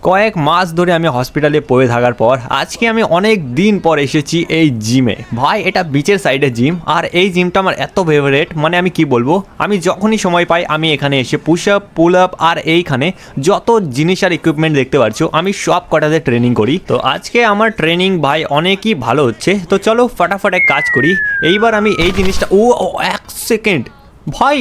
কয়েক মাস ধরে আমি হসপিটালে পড়ে থাকার পর আজকে আমি অনেক দিন পর এসেছি এই জিমে। ভাই এটা বিচের সাইডে জিম, আর এই জিমটা আমার এত ফেভারিট, মানে আমি কি বলবো, আমি যখনই সময় পাই আমি এখানে এসে পুশ আপ, পুল আপ আর এইখানে যত জিনিস আর ইকুইপমেন্ট দেখতে পাচ্ছ আমি সব কটাতে ট্রেনিং করি। তো আজকে আমার ট্রেনিং ভাই অনেকই ভালো হচ্ছে। তো চলো ফটাফট এক কাজ করি। এইবার আমি এই জিনিসটা এক সেকেন্ড ভাই,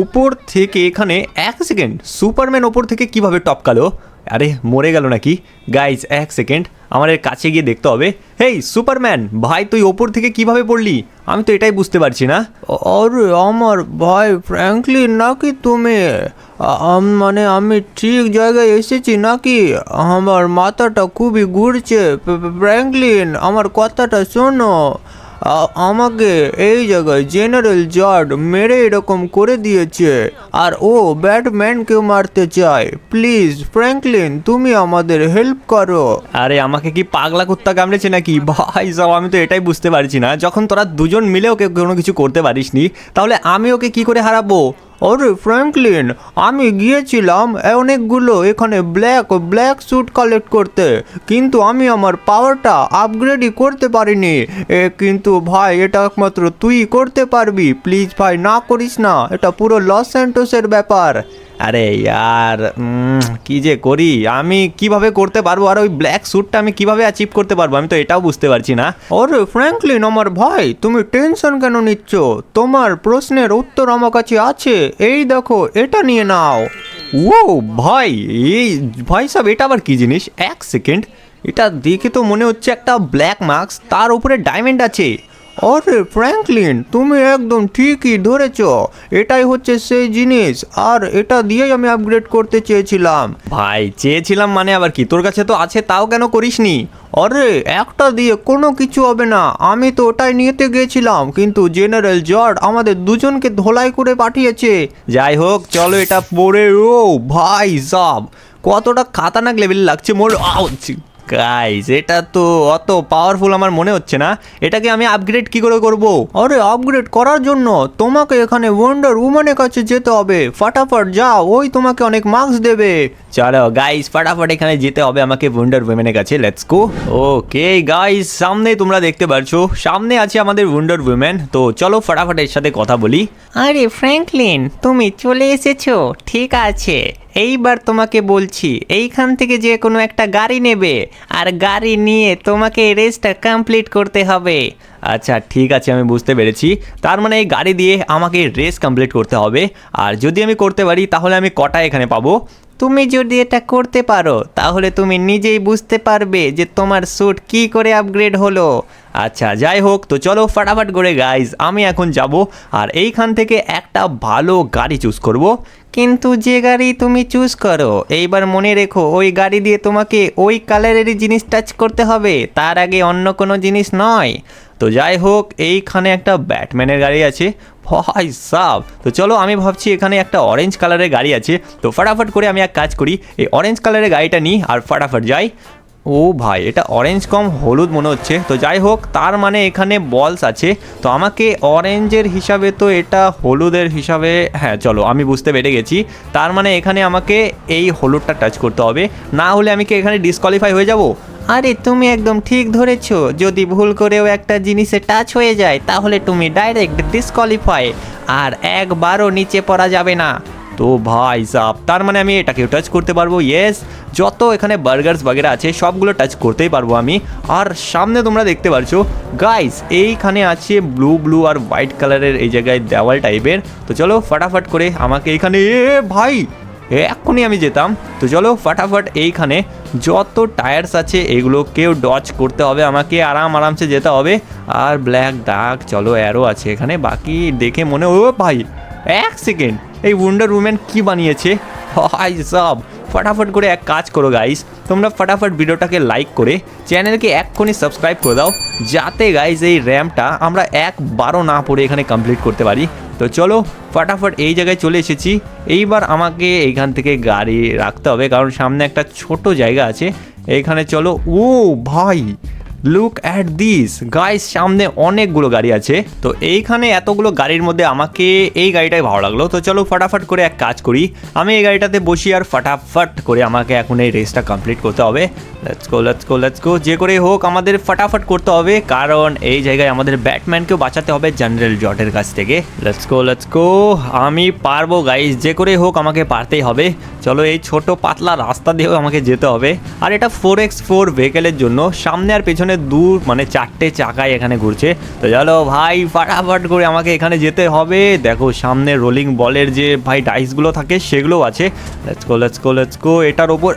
উপর থেকে এখানে এক সেকেন্ড সুপারম্যান ওপর থেকে কিভাবে টপকালো? আরে মরে গেল নাকি? গাইজ এক সেকেন্ড, আমার এর কাছে গিয়ে দেখতে হবে। হেই সুপারম্যান ভাই, তুই ওপর থেকে কিভাবে পড়লি? আমি তো এটাই বুঝতে পারছি না। আরে আমার ভাই ফ্র্যাঙ্কলিন নাকি তুমি? মানে আমি ঠিক জায়গায় এসেছি নাকি? আমার মাথাটা খুবই ঘুরছে। ফ্র্যাঙ্কলিন আমার কথাটা শোনো। আমাকে এই জায়গায় জেনারেল জর্ড মেরে এরকম করে দিয়েছে, আর ও ব্যাটম্যানকে মারতে চায়। প্লিজ ফ্র্যাঙ্কলিন তুমি আমাদের হেল্প করো। আরে আমাকে কি পাগলা কুত্তা কামড়েছে নাকি? ভাই সব আমি তো এটাই বুঝতে পারছি না, যখন তোরা দুজন মিলে ওকে কোনো কিছু করতে পারিসনি তাহলে আমি ওকে কি করে হারাবো? আরে ফ্র্যাঙ্কলিন আমি গিয়েছিলাম অনেকগুলো এখানে ব্ল্যাক স্যুট কালেক্ট করতে, কিন্তু আমি আমার পাওয়ারটা আপগ্রেডই করতে পারিনি। কিন্তু ভাই এটা একমাত্র তুই করতে পারবি। প্লিজ ভাই না করিস না, এটা পুরো লস স্যান্টোসের ব্যাপার। আরে ইয়ার কি যে করি, আমি কিভাবে করতে পারবো? আর ওই ব্ল্যাক স্যুটটা আমি কিভাবে অ্যাচিভ করতে পারবো? আমি তো এটাও বুঝতে পারছি না। আরে ফ্র্যাঙ্কলিন আমার ভাই তুমি টেনশন কেন নিচ্ছ? তোমার প্রশ্নের উত্তর আমার কাছে আছে, এই দেখো এটা নিয়ে নাও। ও ভাই, এই ভাই সাহেব এটা আবার কি জিনিস? এক সেকেন্ড, এটা দেখে তো মনে হচ্ছে একটা ব্ল্যাক মার্কস, তার উপরে ডায়মন্ড আছে। আরে ফ্র্যাঙ্কলিন তুমি একদম ঠিকই ধরেছ, এটাই হচ্ছে সেই জিনিস, আর এটা দিয়েই আমি আপগ্রেড করতে চেয়েছিলাম। ভাই চেয়েছিলাম মানে আবার কি? তোর কাছে তো আছে, তাও কেন করিসনি? আরে একটা দিয়ে কোনো কিছু হবে না, আমি তো ওটাই নিতে গিয়েছিলাম, কিন্তু জেনারেল জর্ড আমাদের দুজনকে ধোলাই করে পাঠিয়েছে। যাই হোক চলো এটা পরে। ও ভাই সাব, কতটা খাতারনাক লেভেল লাগছে মোর। গাইস এটা তো অত পাওয়ারফুল আমার মনে হচ্ছে না, এটাকে আমি আপগ্রেড কি করে করব? আরে আপগ্রেড করার জন্য তোমাকে এখানে ওয়ান্ডার উম্যানের কাছে যেতে হবে। ফটাফট যাও, ওই তোমাকে অনেক মার্কস দেবে। চলো গাইস ফটাফট এখানে যেতে হবে আমাকে ওয়ান্ডার উইমেনের কাছে। Let's go. ওকে গাইস, সামনে তোমরা দেখতে পারছো, সামনে আছে আমাদের ওয়ান্ডার উইমেন। তো চলো ফটাফট এর সাথে কথা বলি। আরে ফ্র্যাঙ্কলিন তুমি চলে এসেছো, ঠিক আছে। এইবার তোমাকে বলছি এইখান থেকে যে কোনো একটা গাড়ি নেবে, আর গাড়ি নিয়ে তোমাকে রেসটা কমপ্লিট করতে হবে। আচ্ছা ঠিক আছে, আমি বুঝতে পেরেছি। তার মানে এই গাড়ি দিয়ে আমাকে রেস কমপ্লিট করতে হবে, আর যদি আমি করতে পারি তাহলে আমি কটা এখানে পাবো? তুমি যদি এটা করতে পারো তাহলে তুমি নিজেই বুঝতে পারবে যে তোমার স্যুট কি করে আপগ্রেড হলো। আচ্ছা যাই হোক, তো চলো ফটাফট করে গাইজ আমি এখন যাব, আর এইখান থেকে একটা ভালো গাড়ি চুজ করব। কিন্তু যে গাড়ি তুমি চুজ করো এইবার মনে রেখো ওই গাড়ি দিয়ে তোমাকে ওই কালারেরই জিনিস টাচ করতে হবে, তার আগে অন্য কোনো জিনিস নয়। তো যাই হোক এইখানে একটা ব্যাটম্যানের গাড়ি আছে। ভাই সাব, তো চলো আমি ভাবছি এখানে একটা অরেঞ্জ কালারের গাড়ি আছে। তো ফটাফট করে আমি এক কাজ করি, এই অরেঞ্জ কালারের গাড়িটা নিই আর ফটাফট যাই। ও ভাই এটা অরেঞ্জ কম হলুদ মনে হচ্ছে। তো যাই হোক, তার মানে এখানে বলস আছে, তো আমাকে অরেঞ্জের হিসাবে তো এটা হলুদের হিসাবে, হ্যাঁ চলো আমি বুঝতে পেরে গেছি। তার মানে এখানে আমাকে এই হলুদটা টাচ করতে হবে, না হলে আমি কি এখানে ডিসকোয়ালিফাই হয়ে যাব? আরে তুমি একদম ঠিক ধরেছো, যদি ভুল করেও একটা জিনিসে টাচ হয়ে যায় তাহলে তুমি ডাইরেক্ট ডিসকোয়ালিফাই, আর একবারও নিচে পড়া যাবে না। তো ভাই সাব তার মানে আমি এটাকেও টাচ করতে পারবো। ইয়েস, যত এখানে বার্গার্স বাগেরা আছে সবগুলো টাচ করতেই পারবো আমি। আর সামনে তোমরা দেখতে পারছো গাইস এইখানে আছে ব্লু আর হোয়াইট কালারের এই জায়গায় দেওয়াল টাইপের। তো চলো ফটাফট করে আমাকে এইখানে, ভাই এক্ষুনি আমি যেতাম। তো চলো ফটাফট এইখানে যত টায়ার্স আছে এগুলোকেও ডচ করতে হবে আমাকে, আরামসে যেতে হবে। আর ব্ল্যাক ডার্ক চলো অ্যারো আছে এখানে, বাকি দেখে মনে, ও ভাই এক সেকেন্ড, এই ওয়ান্ডার উম্যান কি বানিয়েছে ভাই সব। ফটাফট করে এক কাজ করো গাইস, তোমরা ফটাফট ভিডিওটাকে লাইক করে চ্যানেলকে এক্ষুনি সাবস্ক্রাইব করে দাও, যাতে গাইস এই র্যাম্পটা আমরা একবারও না পড়ে এখানে কমপ্লিট করতে পারি। তো চলো ফটাফট এই জায়গায় চলে এসেছি। এইবার আমাকে এইখান থেকে গাড়ি রাখতে হবে, কারণ সামনে একটা ছোট জায়গা আছে এইখানে। চলো ও ভাই লুক অ্যাট দিস গাইস, সামনে অনেকগুলো গাড়ি আছে। তো এইখানে এতগুলো গাড়ির মধ্যে আমাকে এই গাড়িটাই ভালো লাগলো। তো চলো ফটাফট করে এক কাজ করি, আমি এই গাড়িটাতে বসি আর ফটাফট করে আমাকে এখন এই রেসটা কমপ্লিট করতে হবে। Let's go let's go let's go, যে করে হোক আমাদের ফটাফট করতে হবে, কারণ এই জায়গায় আমাদের ব্যাটম্যানকেও বাঁচাতে হবে জেনারেল জটের কাছ থেকে। লেটস গো লেটস গো, আমি পারবো গাইস, যে করে হোক আমাকে পারতেই হবে। চলো এই ছোট পাতলা রাস্তা দিয়েও আমাকে যেতে হবে। আর এটা 4x4 ভেহিকেলের জন্য সামনে আর পেছনে মানে 4টে চাকাই এখানে ঘুরছে। তো চলো ভাই ফটাফট করে আমাকে এখানে যেতে হবে। দেখো সামনে রোলিং বলের যে ভাই ডাইসগুলো থাকে সেগুলোও আছে। Let's go let's go let's go, এটার ওপর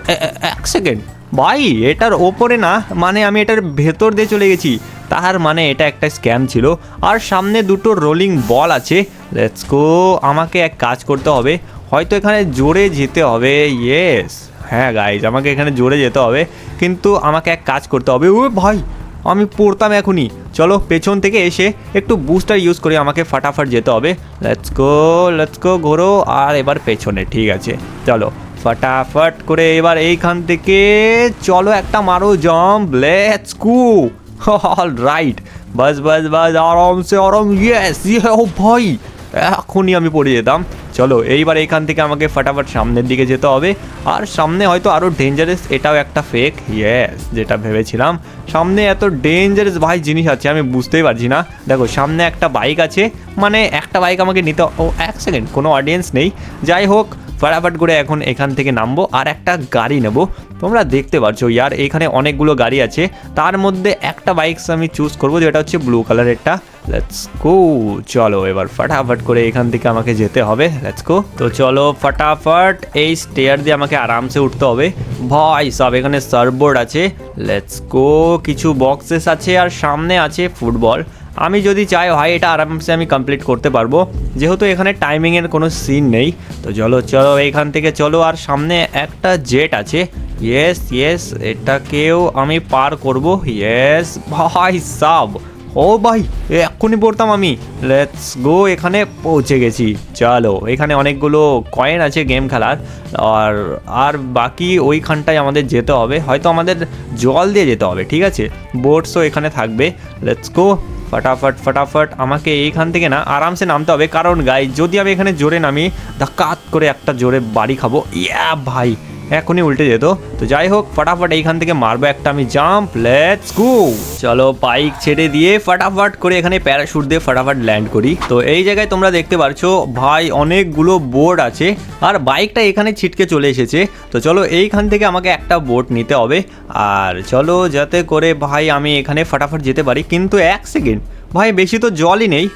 এক সেকেন্ড ভাই, এটার ওপরে না, মানে আমি এটার ভেতর দিয়ে চলে গেছি, তার মানে এটা একটা স্ক্যাম ছিল। আর সামনে দুটো রোলিং বল আছে। লেটস গো, আমাকে এক কাজ করতে হবে, হয়তো এখানে জোরে যেতে হবে। ইয়েস, হ্যাঁ গাইজ, আমাকে এখানে জোরে যেতে হবে, কিন্তু আমাকে এক কাজ করতে হবে। ও ভাই, আমি পড়তাম এখনই। চলো পেছন থেকে এসে একটু বুস্টার ইউজ করে আমাকে ফটাফট যেতে হবে। লেটস গো ঘোরো, আর এবার পেছনে, ঠিক আছে। চলো ফটাফট করে এবার এইখান থেকে চলো একটা মারো jump, let's go. All right, বাস বাস বাস, আরামসে আরাম। ইয়েস, ও ভাই, এখনই আমি পড়ে যেতাম। চলো এইবার এইখান থেকে আমাকে ফটাফট সামনের দিকে যেতে হবে। আর সামনে হয়তো আরও ডেঞ্জারাস, এটাও একটা ফেক। ইয়েস, যেটা ভেবেছিলাম, সামনে এত ডেঞ্জারাস ভাই জিনিস আছে আমি বুঝতেই পারছি না। দেখো সামনে একটা বাইক আছে, মানে একটা বাইক আমাকে নিতে, ও এক সেকেন্ড, কোনো অডিয়েন্স নেই। যাই হোক, ফটাফট করে এখন এখান থেকে নামবো আর একটা গাড়ি নেব। তোমরা দেখতে পাচ্ছ ইয়ার, এখানে অনেকগুলো গাড়ি আছে, তার মধ্যে একটা বাইকস আমি চুজ করবো, যেটা হচ্ছে ব্লু কালারেরটা। লেটস গো, চলো এবার ফটাফট করে এখান থেকে আমাকে যেতে হবে। লেটস গো, তো চলো ফটাফট এই স্টেয়ার দিয়ে আমাকে আরামসে উঠতে হবে। ভাই সব এখানে সার্ফবোর্ড আছে। লেটস গো, কিছু বক্সেস আছে আর সামনে আছে ফুটবল। আমি যদি চাই ভাই এটা আরামসে আমি কমপ্লিট করতে পারবো, যেহেতু এখানে টাইমিংয়ের কোনো সিন নেই। তো চলো চলো এইখান থেকে চলো, আর সামনে একটা জেট আছে। ইয়েস ইয়েস, এটাকেও আমি পার করব। ইয়েস ভাই সাব, ও ভাই এক্ষুনি পড়তাম আমি। লেটস গো, এখানে পৌঁছে গেছি। চলো, এখানে অনেকগুলো কয়েন আছে গেম খেলার, আর বাকি ওইখানটায় আমাদের যেতে হবে, হয়তো আমাদের জল দিয়ে যেতে হবে, ঠিক আছে। বোটসও এখানে থাকবে। লেটস গো, ফটাফট আমাকে এইখান থেকে না আরামসে নামতে হবে, কারণ গাইজ যদি আমি এখানে জোরে নামি, ধাক্কাত করে একটা জোরে বাড়ি খাবো। ইয়া ভাই, এখনই উল্টে যেত। তো যাই হোক, ফটাফট এইখান থেকে মারবো একটা আমি জাম্প। লেটস গো, চলো বাইক ছেড়ে দিয়ে ফটাফট করে এখানে প্যারাশুট দিয়ে ফটাফট ল্যান্ড করি। তো এই জায়গায় তোমরা দেখতে পারছো ভাই অনেকগুলো বোর্ড আছে, আর বাইকটা এখানে ছিটকে চলে এসেছে। তো চলো এইখান থেকে আমাকে একটা বোট নিতে হবে, আর চলো যাতে করে ভাই আমি এখানে ফটাফট যেতে পারি। কিন্তু এক সেকেন্ড ভাই, বেশি তো জলই নেই,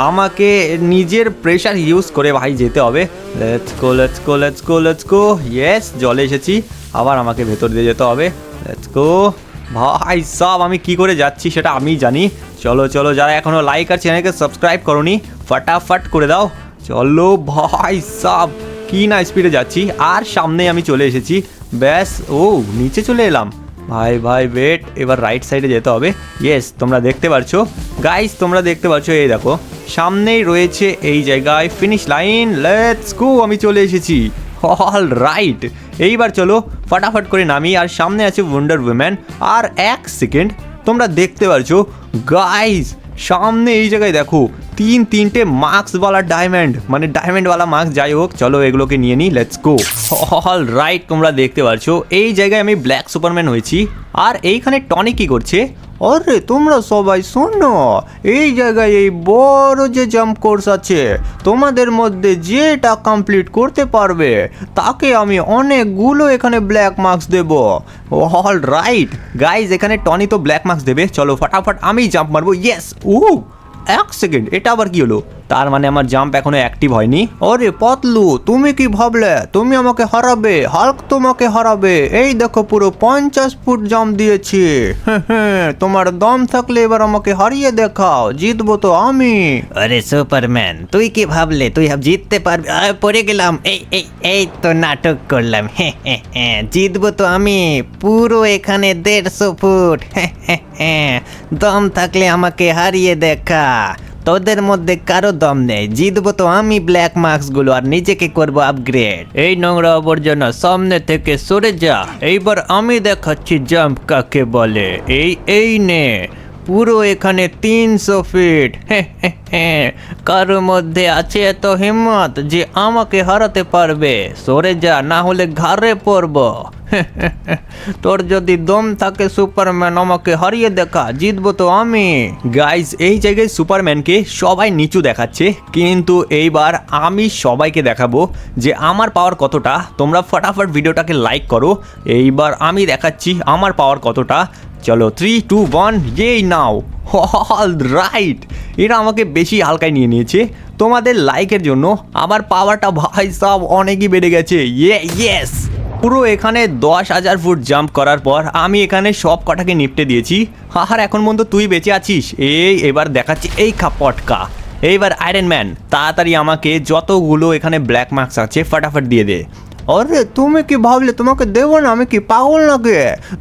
আমাকে নিজের প্রেশার ইউজ করে ভাই যেতে হবে। Let's go let's go let's go let's go, yes জলে এসেছি, আবার আমাকে ভেতর দিয়ে যেতে হবে। লেটস গো ভাই সব, আমি কি করে যাচ্ছি সেটা আমি জানি। চলো চলো, যারা এখনও লাইক আর চ্যানেলকে সাবস্ক্রাইব করোনি ফটাফট করে দাও। চলো ভাই সব, কি না স্পিডে যাচ্ছি, আর সামনে আমি চলে এসেছি। ব্যাস, ও নিচে চলে এলাম। ভাই ভাই ওয়েট, এবার রাইট সাইডে যেতে হবে। ইয়েস, তোমরা দেখতে পাচ্ছ গাইস, তোমরা দেখতে পাচ্ছ, এই দেখো সামনেই রয়েছে এই জায়গায় ফিনিশ লাইন। লেটস গো, আমি চলে এসেছি। অল রাইট, এইবার চলো ফটাফট করে নামি, আর সামনে আছে ওয়ান্ডার উইম্যান। আর এক সেকেন্ড, তোমরা দেখতে পাচ্ছ গাইস, সামনে এই জায়গায় দেখো তিনটে মার্কসওয়ালা ডায়মন্ড, মানে ডায়মন্ডওয়ালা মার্কস। যাই হোক, চলো এগুলোকে নিয়ে নিই। Let's go. অল রাইট, তোমরা দেখতে পাচ্ছ এই জায়গায় আমি ব্ল্যাক সুপারম্যান হয়েছি। আর এইখানে টনি কি করছে? আরে তোমরা সবাই শোনো, এই জায়গায় এই বড় যে জাম্প কোর্স আছে, তোমাদের মধ্যে যেটা কমপ্লিট করতে পারবে তাকে আমি অনেকগুলো এখানে ব্ল্যাক মার্কস দেব। অল রাইট গাইজ, এখানে টনি তো ব্ল্যাক মার্কস দেবে। চলো ফটাফট আমি জাম্প মারবো। ইয়েস, ও এক সেকেন্ড, এটা আবার কি হলো? তার মানে আমার জাম্প এখনো অ্যাক্টিভ হয়নি। আরে পাতলু, তুমি কি ভাবলে তুমি আমাকে হারাবে? হাল্ক তোমাকে হারাবে। এই দেখো পুরো 50 ফুট জাম্প দিয়েছি। তোমার দম থাকলে এবার আমাকে হারিয়ে দেখাও, জিতবো তো আমি। আরে সুপারম্যান, তুই কি ভাবলে তুই জিততে পারবি? পড়ে গেলাম, এই তো নাটক করলাম। জিতবো তো আমি, পুরো এখানে 150 ফুট। দম থাকলে আমাকে হারিয়ে দেখা। তোদের মধ্যে কারো দম নেই, জিতবো তো আমি ব্ল্যাক মার্কসগুলো আর নিজেকে করব আপগ্রেড। এই নোংরা আবর্জনা সামনে থেকে সরে যা, এইবার আমি দেখাচ্ছি জাম্প কাকে বলে। এই নে, পুরো এখানে 300 ফিট। কারো মধ্যে আছে এত হিম্মত যে আমাকে হারাতে পারবে? সরে যা, না হলে ঘাড়ে পড়ব। তোর যদি দম থাকে সুপারম্যান, আমাকে হারিয়ে দেখা, জিতবো তো আমি। গাইজ এই জায়গায় সুপারম্যানকে সবাই নিচু দেখাচ্ছে, কিন্তু এইবার আমি সবাইকে দেখাবো যে আমার পাওয়ার কতটা। তোমরা ফটাফট ভিডিওটাকে লাইক করো, এইবার আমি দেখাচ্ছি আমার পাওয়ার কতটা। চলো 3, 2, 1, এই নাও। অল রাইট, এরা আমাকে বেশি হালকায় নিয়ে নিয়েছে। তোমাদের লাইকের জন্য আমার পাওয়ারটা ভাই সব অনেকই বেড়ে গেছে। ইয়েস, পুরো এখানে 10,000 ফুট জাম্প করার পর আমি এখানে সব কটাকে নিপটে দিয়েছি। আর এখন পর্যন্ত তুই বেঁচে আছিস। এবার দেখাচ্ছি, এই খা পটকা। এইবার আয়রন ম্যান, তাড়াতাড়ি আমাকে যতগুলো এখানে ব্ল্যাক মার্কস আছে ফটাফট দিয়ে দে। আরে তুমি কি ভাবলে তোমাকে দেবো না? আমি কি পাগল নাকি?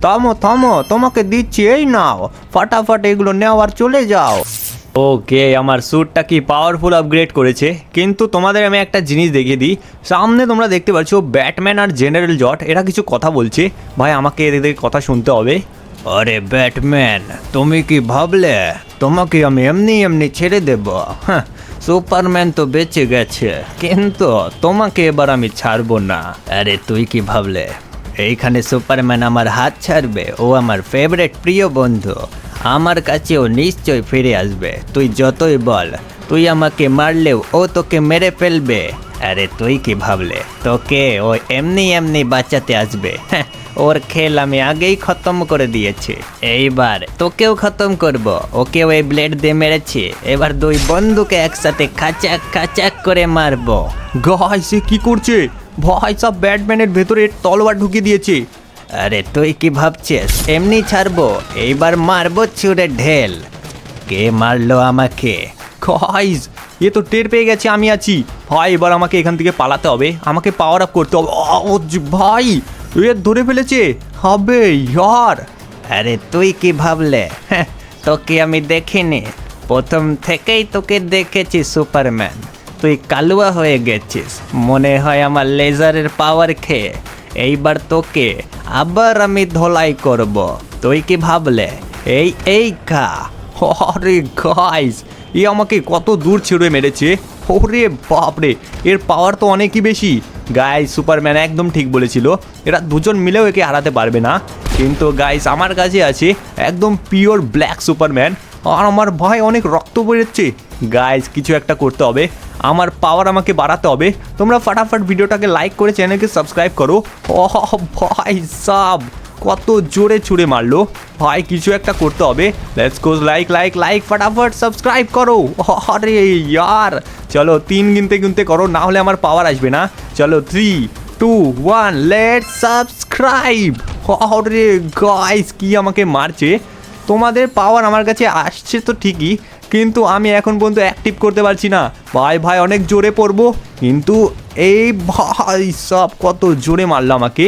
থামো থামো, তোমাকে দিচ্ছি, এই নাও, ফাটাফাট এগুলো নেও আর চলে যাও। ওকে, আমার স্যুটটা কি পাওয়ারফুল আপগ্রেড করেছে, কিন্তু তোমাদের আমি একটা জিনিস দেখিয়ে দিই। সামনে তোমরা দেখতে পাচ্ছ ব্যাটম্যান আর জেনারেল জট এরা কিছু কথা বলছে। ভাই আমাকে এদের কথা শুনতে হবে। আরে ব্যাটম্যান, তুমি কি ভাবলে তোমাকে আমি এমনি এমনি ছেড়ে দেব? হ্যাঁ, সুপারম্যান তো বেঁচে গেছে, কিন্তু তোমাকে এবার আমি ছাড়বো না। আরে তুই কি ভাবলে এইখানে সুপারম্যান আমার হাত ছাড়বে? ও আমার ফেভারিট প্রিয় বন্ধু, আমার কাছেও নিশ্চয় ফিরে আসবে। তুই যতই বল, তুই আমাকে মারলেও ও তোকে মেরে ফেলবে। আরে তুই কি ভাবলে তোকে ও এমনি এমনি বাঁচাতে আসবে? হ্যাঁ, ওর খেল আমি আগেই খতম করে দিয়েছি, এইবার তোকেও খতম করব। ওকেও এই ব্লেড দিয়ে মেরেছি, এবার দুই বন্ধুকে একসাথে খাচাক খাচাক করে মারবো। গাইস সে কি করছে? ভাই সব ব্যাটম্যানের ভেতরে তলোয়ার ঢুকিয়ে দিয়েছে। আরে তুই কি ভাবছিস এমনি ছাড়বো? এইবার মারবো ছুঁড়ে ঢেল। কে মারলো আমাকে? গাইস এ তো টের পেয়ে গেছে আমি আছি। ভাই এবার আমাকে এখান থেকে পালাতে হবে, আমাকে পাওয়ার আপ করতে হবে। ভাই এ ধরে ফেলেছে, হবে ইয়ার। আরে তুই কি ভাবলে? হ্যাঁ, তোকে আমি দেখিনি, প্রথম থেকেই তোকে দেখেছি সুপারম্যান। তুই কালুয়া হয়ে গেছিস মনে হয় আমার লেজারের পাওয়ার খেয়ে। এইবার তোকে আবার আমি ধোলাই করব। তুই কি ভাবলে? এই খা। আরে গাইস এ আমাকে কত দূর ছেড়ে মেরেছে। ওরে বাপরে, এর পাওয়ার তো অনেকই বেশি। গাইস সুপারম্যান একদম ঠিক বলেছিল, এরা দুজন মিলেও একে হারাতে পারবে না। কিন্তু গাইস আমার কাছে আছে একদম পিওর ব্ল্যাক সুপারম্যান, আর আমার ভাই অনেক রক্ত বেরোচ্ছে। গাইস কিছু একটা করতে হবে, আমার পাওয়ার আমাকে বাড়াতে হবে। তোমরা ফটাফট ভিডিওটাকে লাইক করে চ্যানেলকে সাবস্ক্রাইব করো। ভাই সাব কত জোরে ছুঁড়ে মারলো। ভাই কিছু একটা করতে হবে। Let's go, like like like, ফটাফট সাবস্ক্রাইব করো। আরে ইয়ার, চলো 3 গিনতে গিনতে করো, না হলে আমার পাওয়ার আসবে না। চলো 3, 2, 1, লেটস সাবস্ক্রাইব। আরে গাইস কি আমাকে মারছে। তোমাদের পাওয়ার আমার কাছে আসছে তো ঠিকই, কিন্তু আমি এখন পর্যন্ত অ্যাক্টিভ করতে পারছি না। ভাই অনেক জোরে পড়বো, কিন্তু এই ভাই সব কত জোরে মারলো আমাকে।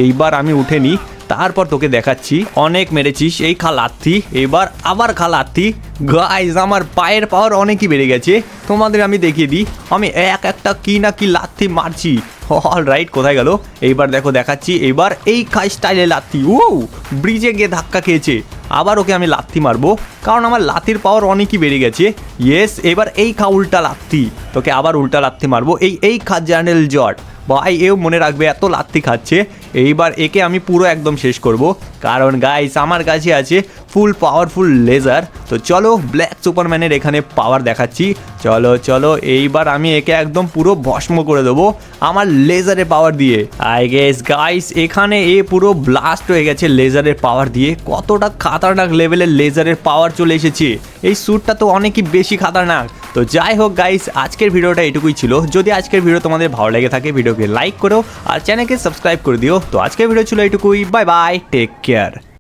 এইবার আমি উঠে নিই, তারপর তোকে দেখাচ্ছি। অনেক মেরেছিস, এই খা লাথি, এবার আবার খা লাথি। গাইস আমার পায়ের পাওয়ার অনেকই বেড়ে গেছে, তোমাদের আমি দেখিয়ে দিই। আমি একটা কি না কি লাথি মারছি। অল রাইট, কোথায় গেল? এইবার দেখো দেখাচ্ছি, এইবার এই খাই স্টাইলে লাথি। ও ব্রিজে গিয়ে ধাক্কা খেয়েছে, আবার ওকে আমি লাথি মারবো, কারণ আমার লাথির পাওয়ার অনেকই বেড়ে গেছে। ইয়েস, এবার এই খা উল্টা লাথি, তোকে আবার উল্টা লাথি মারবো। এই খা জেনারেল জট। ভাই এও মনে রাখবে এত লাথি খাচ্ছে। এইবার একে আমি পুরো একদম শেষ করব, কারণ গাইস আমার কাছে আছে ফুল পাওয়ারফুল লেজার। তো চলো ব্ল্যাক সুপারম্যানের এখানে পাওয়ার দেখাচ্ছি। চলো এইবার আমি একে একদম পুরো ভস্ম করে দেবো আমার লেজারের পাওয়ার দিয়ে। আই গেস গাইস এখানে এ পুরো ব্লাস্ট হয়ে গেছে লেজারের পাওয়ার দিয়ে। কতটা খাতারনাক লেভেলের লেজারের পাওয়ার চলে এসেছে। এই স্যুটটা তো অনেকই বেশি খাতারনাক। তো যাই হোক গাইস, আজকের ভিডিওটা এটুকুই ছিল। যদি আজকের ভিডিও তোমাদের ভালো লেগে থাকে ভিডিওকে লাইক করো আর চ্যানেলকে সাবস্ক্রাইব করে দিও। তো আজকের ভিডিও ছিল এটুকুই, বাই বাই, টেক কেয়ার।